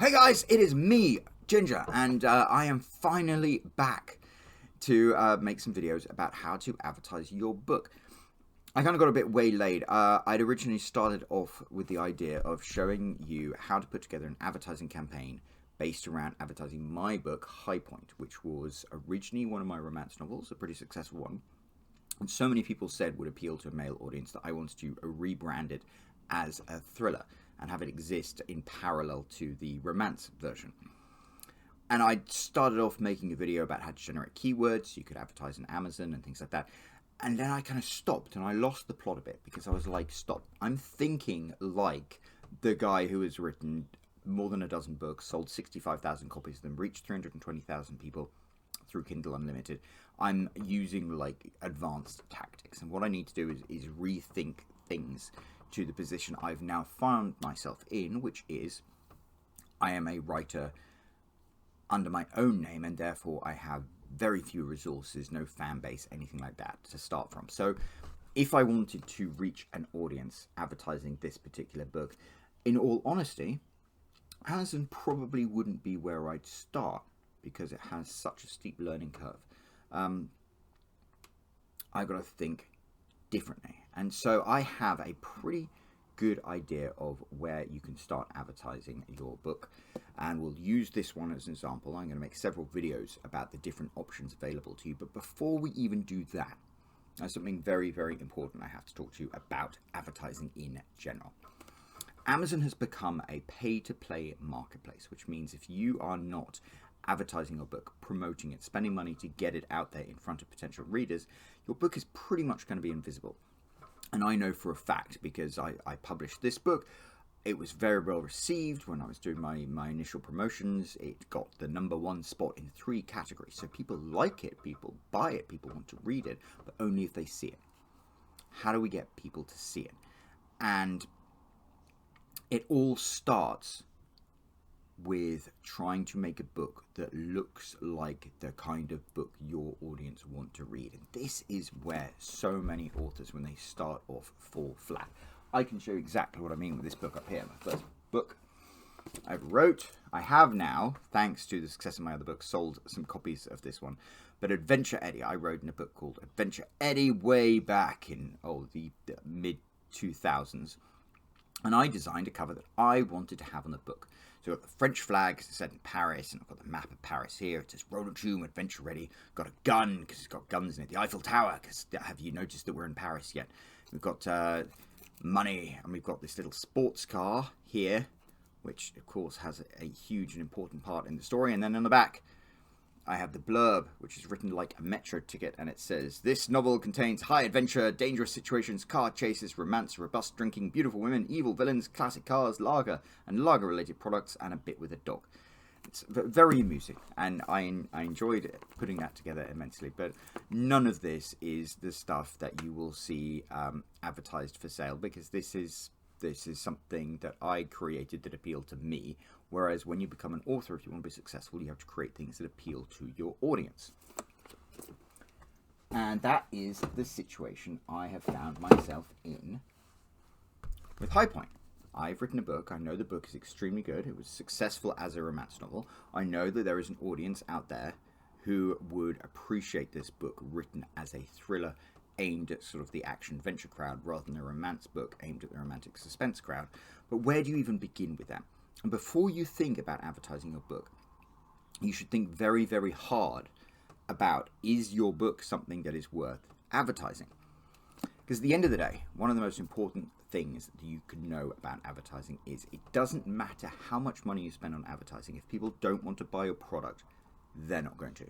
Hey guys, it is me, Ginger, and I am finally back to make some videos about how to advertise your book. I kind of got a bit waylaid. I'd originally started off with the idea of showing you how to put together an advertising campaign based around advertising my book, High Point, which was originally one of my romance novels, a pretty successful one. And so many people said would appeal to a male audience that I wanted to rebrand it as a thriller and have it exist in parallel to the romance version. And I started off making a video about how to generate keywords, you could advertise on Amazon and things like that. And then I kind of stopped and I lost the plot a bit because I was like, stop. I'm thinking like the guy who has written more than a dozen books, sold 65,000 copies of them, reached 320,000 people through Kindle Unlimited. I'm using like advanced tactics, and what I need to do is rethink things to the position I've now found myself in, which is I am a writer under my own name, and therefore I have very few resources, no fan base, anything like that to start from. So if I wanted to reach an audience advertising this particular book, in all honesty, Amazon probably wouldn't be where I'd start because it has such a steep learning curve. I've got to think differently. And so I have a pretty good idea of where you can start advertising your book. And we'll use this one as an example. I'm going to make several videos about the different options available to you. But before we even do that, there's something very, very important I have to talk to you about advertising in general. Amazon has become a pay-to-play marketplace, which means if you are not advertising your book, promoting it, spending money to get it out there in front of potential readers, your book is pretty much going to be invisible. And I know for a fact because I published this book. It was very well received when I was doing my initial promotions. It got the #1 spot in 3 categories. So people like it, people buy it, people want to read it, but only if they see it. How do we get people to see it? And it all starts with trying to make a book that looks like the kind of book your audience want to read. And this is where so many authors, when they start off, fall flat. I can show you exactly what I mean with this book up here. My first book I wrote. I have now, thanks to the success of my other book, sold some copies of this one. But Adventure Eddie, I wrote in a book called Adventure Eddie way back in the mid-2000s. And I designed a cover that I wanted to have on the book. So I've got the French flag set in Paris, and I've got the map of Paris here. It says Roller Tomb, Adventure Ready. Got a gun, because it's got guns in it. The Eiffel Tower, because have you noticed that we're in Paris yet? We've got money, and we've got this little sports car here, which of course has a huge and important part in the story. And then on the back, I have the blurb, which is written like a metro ticket, and it says, this novel contains high adventure, dangerous situations, car chases, romance, robust drinking, beautiful women, evil villains, classic cars, lager, and lager-related products, and a bit with a dog. It's very amusing, and I enjoyed putting that together immensely, but none of this is the stuff that you will see advertised for sale, because this is something that I created that appealed to me. Whereas when you become an author, if you want to be successful, you have to create things that appeal to your audience. And that is the situation I have found myself in with High Point. I've written a book. I know the book is extremely good. It was successful as a romance novel. I know that there is an audience out there who would appreciate this book written as a thriller aimed at sort of the action-adventure crowd rather than a romance book aimed at the romantic suspense crowd. But where do you even begin with that? And before you think about advertising your book, you should think very, very hard about, is your book something that is worth advertising? Because at the end of the day, one of the most important things that you can know about advertising is it doesn't matter how much money you spend on advertising. If people don't want to buy your product, they're not going to.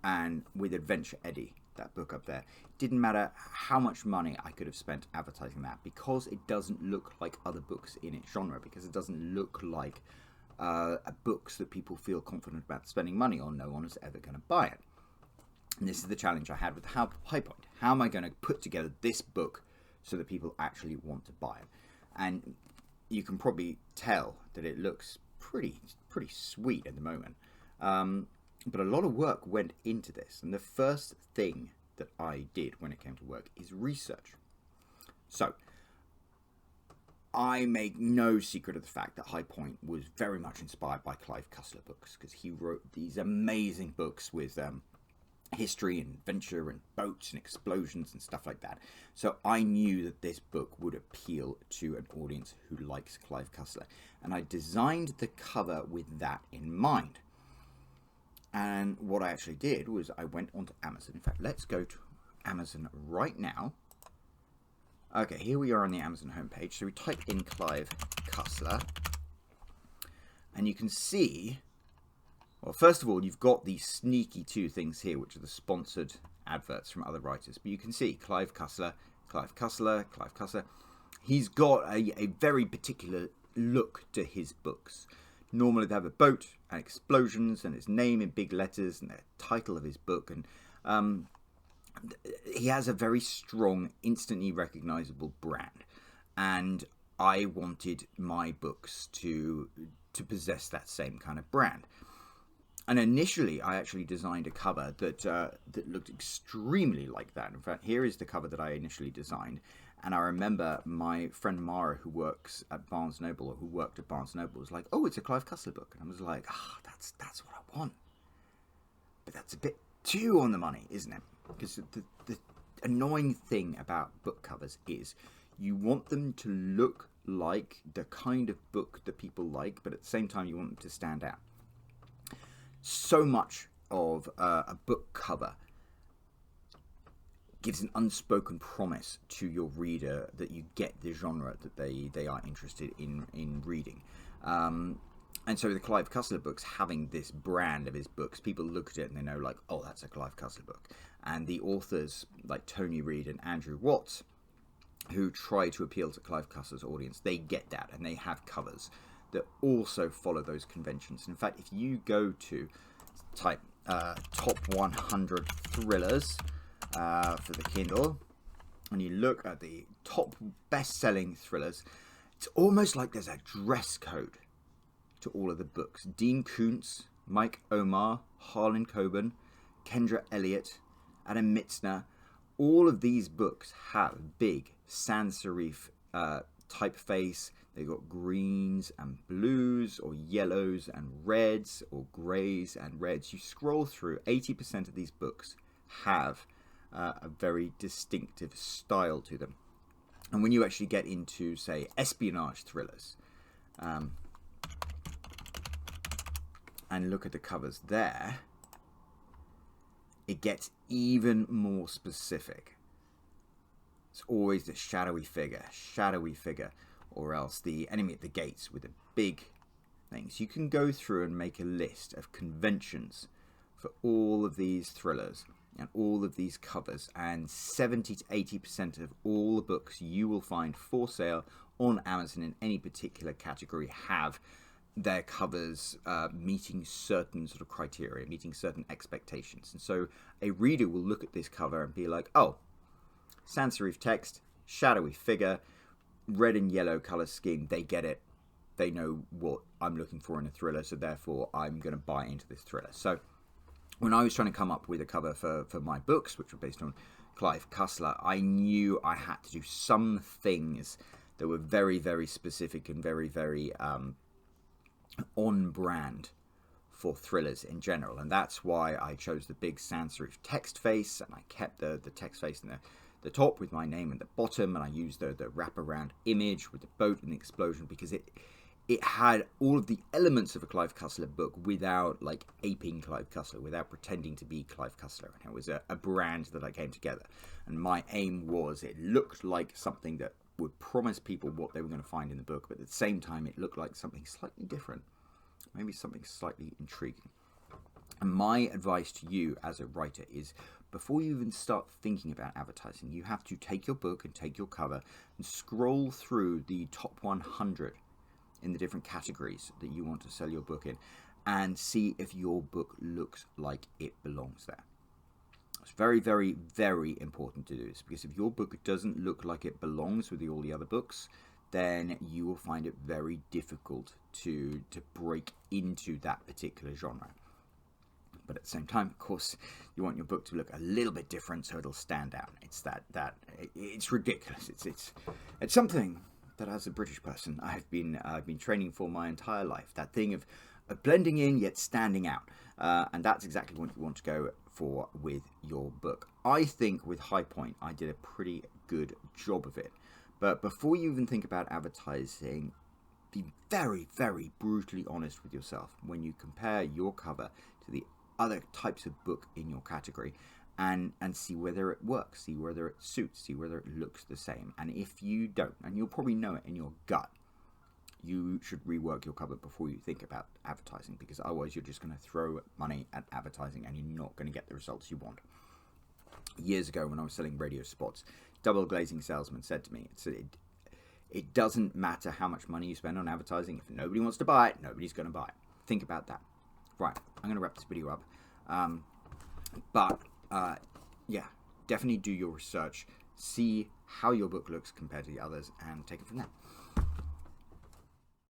And with Adventure Eddie, that book up there, it didn't matter how much money I could have spent advertising that, because it doesn't look like other books in its genre, because it doesn't look like books that people feel confident about spending money on. No one is ever going to buy it. And this is the challenge I had with High Point. How am I going to put together this book so that people actually want to buy it? And you can probably tell that it looks pretty sweet at the moment. But a lot of work went into this, and the first thing that I did when it came to work is research. So I make no secret of the fact that High Point was very much inspired by Clive Cussler books, because he wrote these amazing books with history and adventure and boats and explosions and stuff like that. So I knew that this book would appeal to an audience who likes Clive Cussler, and I designed the cover with that in mind. And what I actually did was I went onto Amazon. In fact, let's go to Amazon right now. Okay, here we are on the Amazon homepage. So we type in Clive Cussler, and you can see, well, first of all, you've got these sneaky two things here, which are the sponsored adverts from other writers. But you can see Clive Cussler, Clive Cussler, Clive Cussler. He's got a very particular look to his books. Normally they have a boat and explosions and his name in big letters and the title of his book. And he has a very strong, instantly recognizable brand, and I wanted my books to possess that same kind of brand. And initially, I actually designed a cover that looked extremely like that. In fact, here is the cover that I initially designed. And I remember my friend Mara, who works at Barnes & Noble, or who worked at Barnes & Noble, was like, "Oh, it's a Clive Cussler book." And I was like, that's what I want. But that's a bit too on the money, isn't it? Because the annoying thing about book covers is you want them to look like the kind of book that people like, but at the same time you want them to stand out. So much of a book cover gives an unspoken promise to your reader that you get the genre that they are interested in reading. And so the Clive Cussler books, having this brand of his books, people look at it and they know, like, oh, that's a Clive Cussler book. And the authors like Tony Reed and Andrew Watts, who try to appeal to Clive Cussler's audience, they get that, and they have covers that also follow those conventions. In fact, if you go to type top 100 thrillers for the Kindle, and you look at the top best-selling thrillers, it's almost like there's a dress code to all of the books. Dean Koontz, Mike Omar, Harlan Coben, Kendra Elliott, Adam Mitzner, all of these books have big sans serif typeface. They've got greens and blues, or yellows and reds, or greys and reds. You scroll through, 80% of these books have a very distinctive style to them. And when you actually get into, say, espionage thrillers, and look at the covers there, it gets even more specific. It's always the shadowy figure, or else the enemy at the gates with the big things. You can go through and make a list of conventions for all of these thrillers and all of these covers, and 70 to 80% of all the books you will find for sale on Amazon in any particular category have their covers meeting certain sort of criteria, meeting certain expectations. And so a reader will look at this cover and be like, oh, sans serif text, shadowy figure, red and yellow color scheme, they get it. They know what I'm looking for in a thriller, so therefore I'm going to buy into this thriller. So when I was trying to come up with a cover for my books, which were based on Clive Cussler, I knew I had to do some things that were very, very specific and very, very on brand for thrillers in general. And that's why I chose the big sans serif text face, and I kept the text face in the top with my name at the bottom, and I used the wraparound image with the boat and the explosion, because it had all of the elements of a Clive Cussler book without like aping Clive Cussler, without pretending to be Clive Cussler. And it was a brand that I came together, and my aim was it looked like something that would promise people what they were going to find in the book, but at the same time it looked like something slightly different, maybe something slightly intriguing. And my advice to you as a writer is, before you even start thinking about advertising, you have to take your book and take your cover and scroll through the top 100 in the different categories that you want to sell your book in, and see if your book looks like it belongs there. It's very, very, very important to do this, because if your book doesn't look like it belongs with all the other books, then you will find it very difficult to break into that particular genre. But at the same time, of course, you want your book to look a little bit different so it'll stand out. It's it's ridiculous. It's something that as a British person I've been training for my entire life. That thing of blending in yet standing out, and that's exactly what you want to go for with your book. I think with High Point I did a pretty good job of it. But before you even think about advertising, be very, very brutally honest with yourself when you compare your cover to the other types of book in your category, and see whether it works, see whether it suits, see whether it looks the same. And if you don't, and you'll probably know it in your gut, you should rework your cover before you think about advertising, because otherwise you're just going to throw money at advertising and you're not going to get the results you want. Years ago when I was selling radio spots, double glazing salesman said to me, it doesn't matter how much money you spend on advertising. If nobody wants to buy it, nobody's going to buy it. Think about that. Right, I'm going to wrap this video up. Yeah, definitely do your research. See how your book looks compared to the others and take it from there.